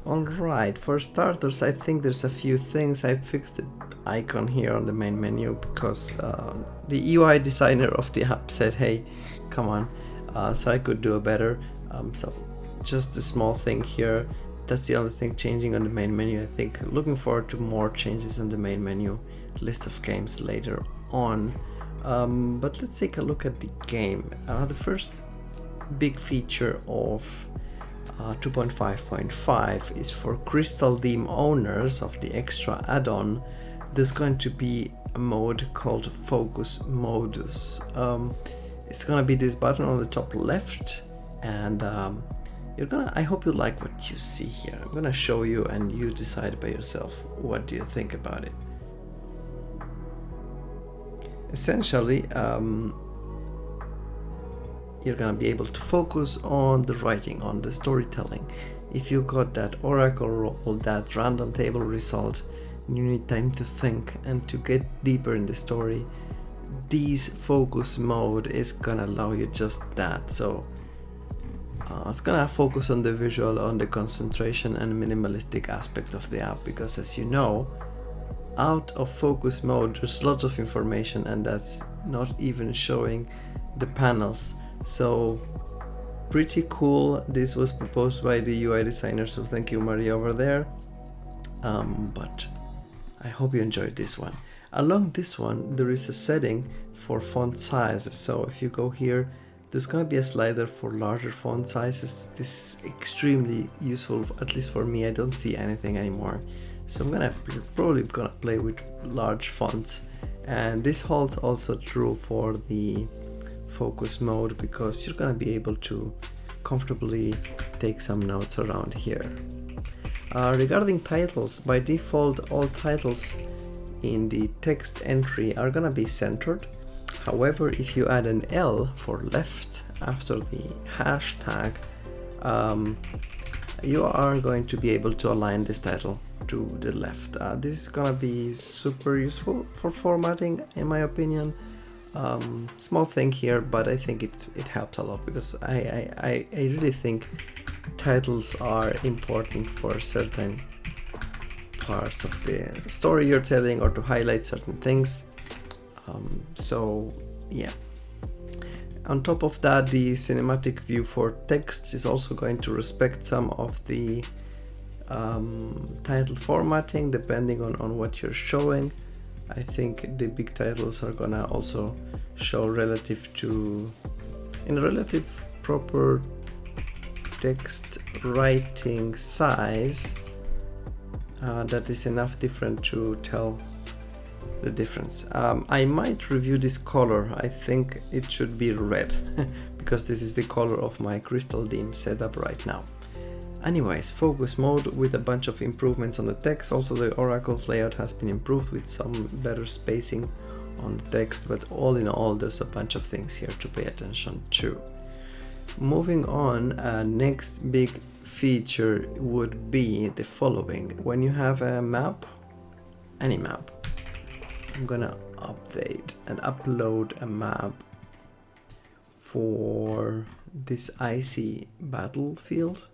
Alright, for starters, I think there's a few things. I fixed the icon here on the main menu because the UI designer of the app said, hey, come on, so I could do a better. So just a small thing here. That's the only thing changing on the main menu. I think looking forward to more changes on the main menu, list of games later on. But let's take a look at the game. The first big feature of 2.5.5 is for Crystal Theme owners of the extra add-on. There's going to be a mode called Focus Modus. It's gonna be this button on the top left, and I hope you like what you see here. I'm gonna show you and you decide by yourself what do you think about it. Essentially, you're gonna be able to focus on the writing, on the storytelling. If you got that oracle roll, that random table result, you need time to think and to get deeper in the story, this focus mode is gonna allow you just that. So it's gonna focus on the visual, on the concentration and minimalistic aspect of the app, because as you know, out of focus mode there's lots of information and that's not even showing the panels. So pretty cool. This was proposed by the UI designer, so thank you Maria over there. But I hope you enjoyed this one. Along this one there is a setting for font sizes. So if you go here, there's going to be a slider for larger font sizes. This is extremely useful, at least for me. I don't see anything anymore, so I'm probably gonna play with large fonts. And this holds also true for the focus mode, because you're gonna be able to comfortably take some notes around here. Regarding titles, by default all titles in the text entry are gonna be centered. However, if you add an L for left after the hashtag, you are going to be able to align this title to the left. This is gonna be super useful for formatting, in my opinion. Small thing here, but I think it helps a lot, because I really think titles are important for certain parts of the story you're telling, or to highlight certain things. So yeah. On top of that, the cinematic view for texts is also going to respect some of the title formatting depending on what you're showing. I think the big titles are gonna also show in relative proper text writing size that is enough different to tell the difference. I might review this color. I think it should be red because this is the color of my Crystal Theme setup right now. Anyways, focus mode with a bunch of improvements on the text. Also the oracle's layout has been improved with some better spacing on the text, but all in all there's a bunch of things here to pay attention to. Moving on, next big feature would be the following. When you have a map, any map, I'm gonna update and upload a map for this icy battlefield.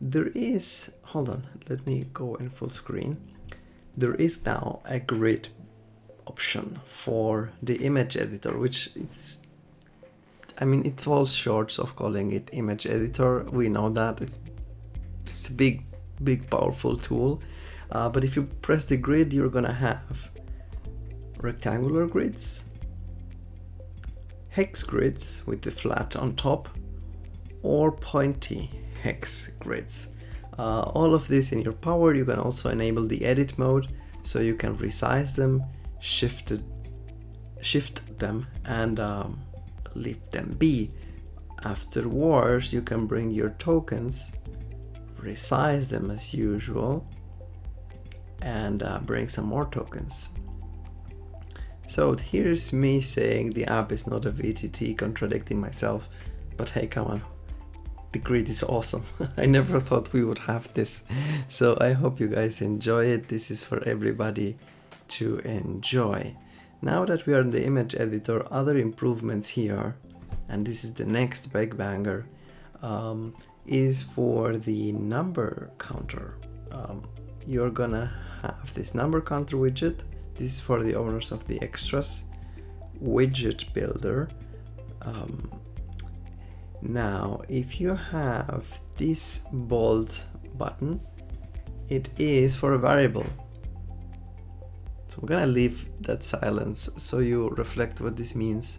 There is, hold on, let me go in full screen. There is now a grid option for the image editor, which it falls short of calling it image editor. We know that it's a big powerful tool, but if you press the grid, you're gonna have rectangular grids, hex grids with the flat on top, or pointy hex grids. All of this in your power. You can also enable the edit mode, so you can resize them, shift them, and leave them be. Afterwards, you can bring your tokens, resize them as usual, and bring some more tokens. So here's me saying the app is not a VTT, contradicting myself, but hey, come on, the grid is awesome. I never thought we would have this, so I hope you guys enjoy it. This is for everybody to enjoy. Now that we are in the image editor, other improvements here, and this is the next big banger. is for the number counter. You're gonna have this number counter widget. This is for the owners of the extras widget builder. Now, if you have this bold button, it is for a variable. So I'm gonna leave that silence so you reflect what this means.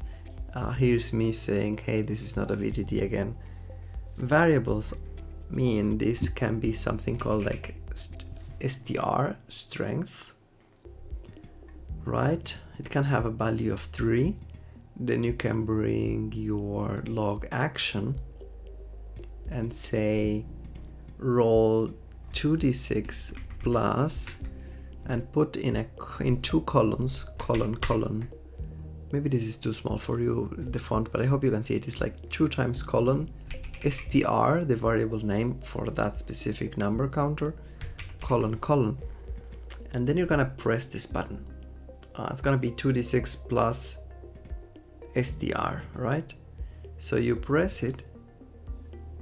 Here's me saying, hey, this is not a VDD again. Variables mean this can be something called like str, strength, right? It can have a value of 3. Then you can bring your log action and say roll 2d6 plus, and put in two columns, colon. Maybe this is too small for you, the font, but I hope you can see it. It's like 2 times colon str, the variable name for that specific number counter, colon, and then you're gonna press this button. It's gonna be 2d6 plus str, right? So you press it,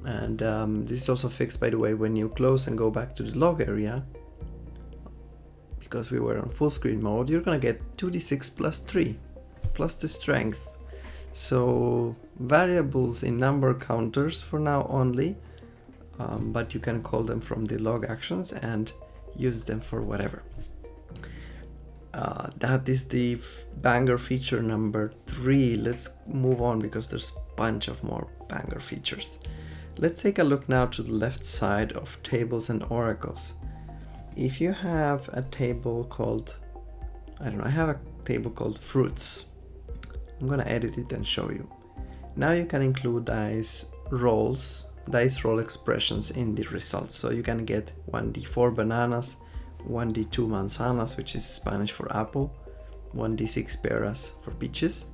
and this is also fixed, by the way, when you close and go back to the log area, because we were on full screen mode. You're gonna get 2d6 plus 3 plus the strength. So variables in number counters for now only, but you can call them from the log actions and use them for whatever. That is the banger feature number 3. Let's move on because there's a bunch of more banger features. Let's take a look now to the left side of tables and oracles. If you have a table called, I have a table called fruits. I'm gonna edit it and show you. Now you can include dice roll expressions in the results. So you can get 1d4 bananas, 1d2 manzanas, which is Spanish for apple, 1d6 peras for peaches.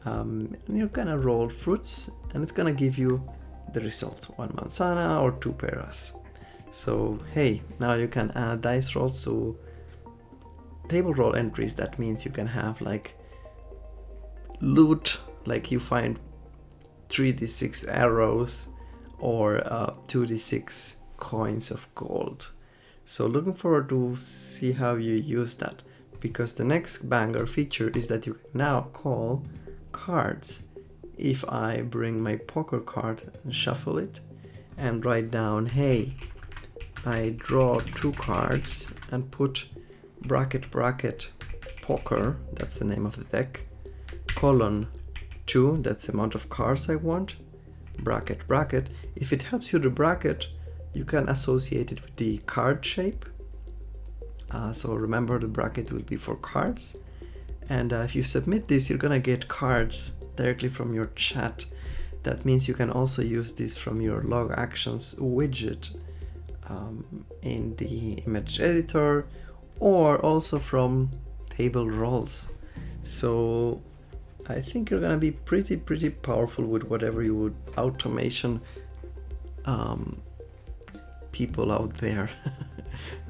And you're gonna roll fruits, and it's gonna give you the result, 1 manzana or 2 peras. So hey, now you can add dice rolls to table roll entries. That means you can have like loot, like you find 3d6 arrows or 2d6 coins of gold. So looking forward to see how you use that, because the next banger feature is that you can now call cards. If I bring my poker card and shuffle it and write down, hey, I draw 2 cards and put bracket poker, that's the name of the deck, colon 2, that's the amount of cards I want, bracket. If it helps you to bracket, you can associate it with the card shape. So remember, the bracket will be for cards. And if you submit this, you're gonna get cards directly from your chat. That means you can also use this from your log actions widget in the image editor, or also from table roles. So I think you're gonna be pretty powerful with whatever you would automation people out there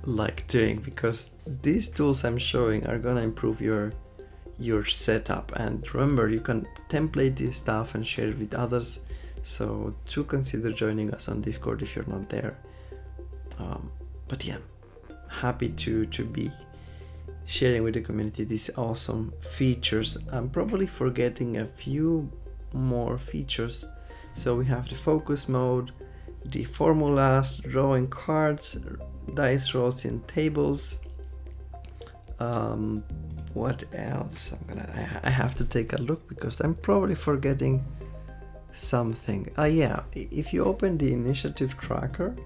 like doing, because these tools I'm showing are gonna improve your setup. And remember, you can template this stuff and share it with others, so do consider joining us on Discord if you're not there. But yeah, happy to be sharing with the community these awesome features. I'm probably forgetting a few more features. So we have the focus mode, the formulas, drawing cards, dice rolls in tables. What else? I have to take a look because I'm probably forgetting something. Yeah, if you open the initiative tracker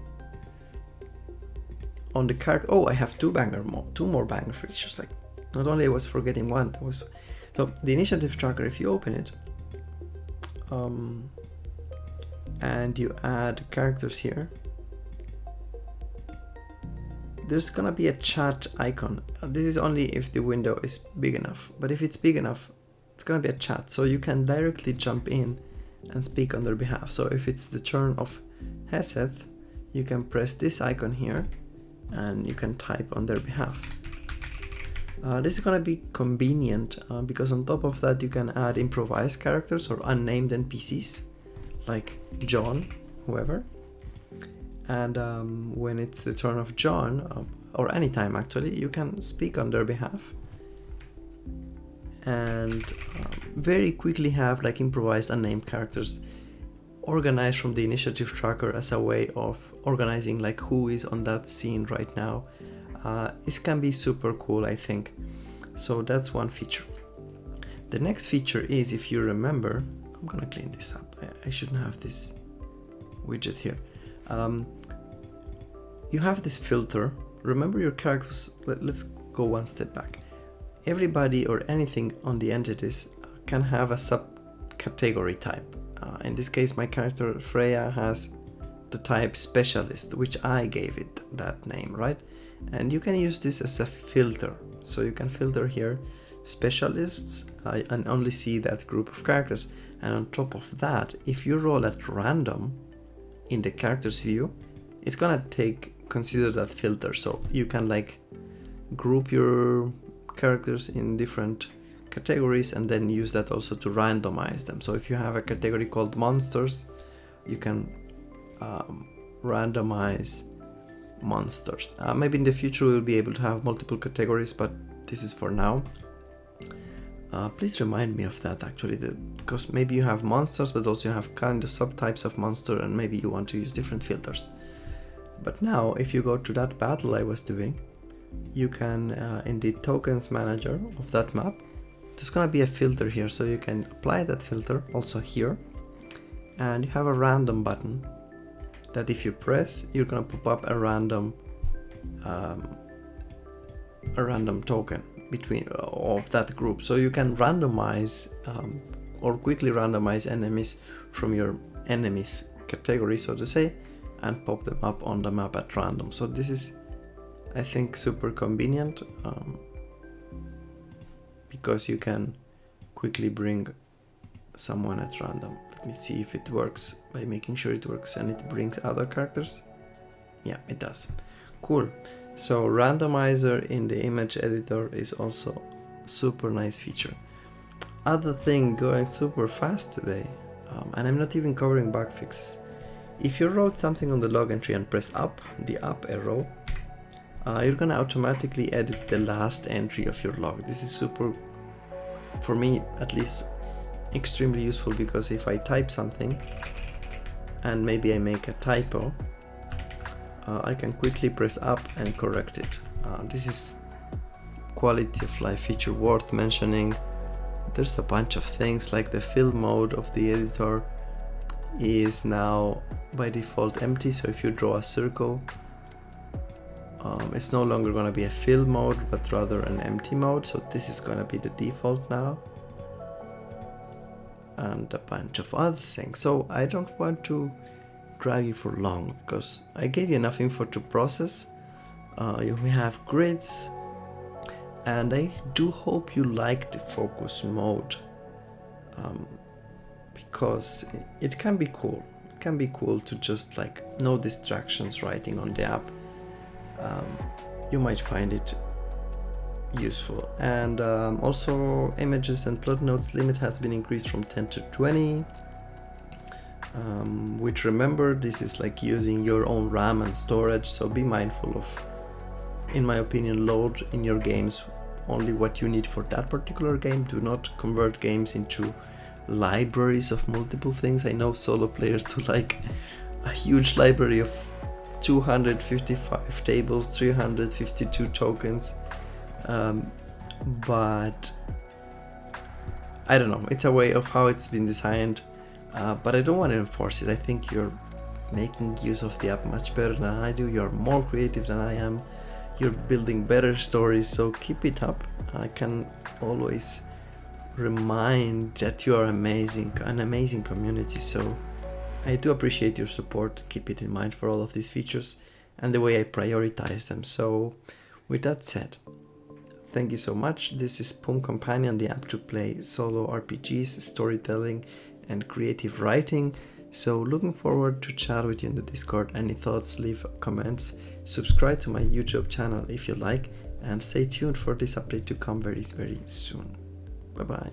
on the card, I have two more banger features. Like, not only I was forgetting one, so the initiative tracker, if you open it, and you add characters here, there's gonna be a chat icon. This is only if the window is big enough, but if it's big enough, it's gonna be a chat, so you can directly jump in and speak on their behalf. So if it's the turn of Heseth, you can press this icon here and you can type on their behalf. This is gonna be convenient because on top of that you can add improvised characters or unnamed NPCs like John, whoever. And when it's the turn of John, or any time actually, you can speak on their behalf and very quickly have like improvised unnamed characters organized from the initiative tracker as a way of organizing like who is on that scene right now. It can be super cool, I think. So that's one feature. The next feature is, if you remember, I'm gonna clean this up. I shouldn't have this widget here. You have this filter. Remember your characters. Let's go one step back. Everybody or anything on the entities can have a subcategory type. In this case, my character Freya has the type specialist, which I gave it that name, right? And you can use this as a filter. So you can filter here specialists and only see that group of characters. And on top of that, if you roll at random in the characters view, it's gonna consider that filter. So you can like group your characters in different categories and then use that also to randomize them. So if you have a category called monsters, you can randomize monsters. Maybe in the future we'll be able to have multiple categories, but this is for now. Please remind me of that actually, because maybe you have monsters, but also you have kind of subtypes of monster, and maybe you want to use different filters. But now, if you go to that battle I was doing, you can, in the tokens manager of that map, there's gonna be a filter here, so you can apply that filter also here, and you have a random button that if you press, you're gonna pop up a random token between of that group. So you can randomize or quickly randomize enemies from your enemies category, so to say, and pop them up on the map at random. So this is, I think, super convenient because you can quickly bring someone at random. Let me see if it works by making sure it works and it brings other characters. Yeah, it does. Cool. So randomizer in the image editor is also a super nice feature. Other thing going super fast today, and I'm not even covering bug fixes. If you wrote something on the log entry and press up, the up arrow, you're gonna automatically edit the last entry of your log. This is super, for me at least, extremely useful, because if I type something and maybe I make a typo, I can quickly press up and correct it. This is quality of life feature worth mentioning. There's a bunch of things like the fill mode of the editor is now by default empty, so if you draw a circle, it's no longer going to be a fill mode but rather an empty mode, so this is going to be the default now, and a bunch of other things. So I don't want to drag you for long because I gave you enough info to process. You may have grids, and I do hope you like the focus mode, because it can be cool. It can be cool to just like no distractions writing on the app. You might find it useful. And also images and plot nodes limit has been increased from 10 to 20, which, remember, this is like using your own RAM and storage, so be mindful of, in my opinion, load in your games only what you need for that particular game. Do not convert games into libraries of multiple things. I know solo players do like a huge library of 255 tables, 352 tokens, but I don't know, it's a way of how it's been designed, but I don't want to enforce it. I think you're making use of the app much better than I do. You're more creative than I am. You're building better stories, so keep it up. I can always remind that you are amazing, an amazing community, so I do appreciate your support. Keep it in mind for all of these features and the way I prioritize them. So with that said, thank you so much. This is PUM Companion, the app to play solo RPGs, storytelling and creative writing. So looking forward to chat with you in the Discord. Any thoughts, leave comments, subscribe to my YouTube channel if you like, and stay tuned for this update to come very, very soon. Bye bye.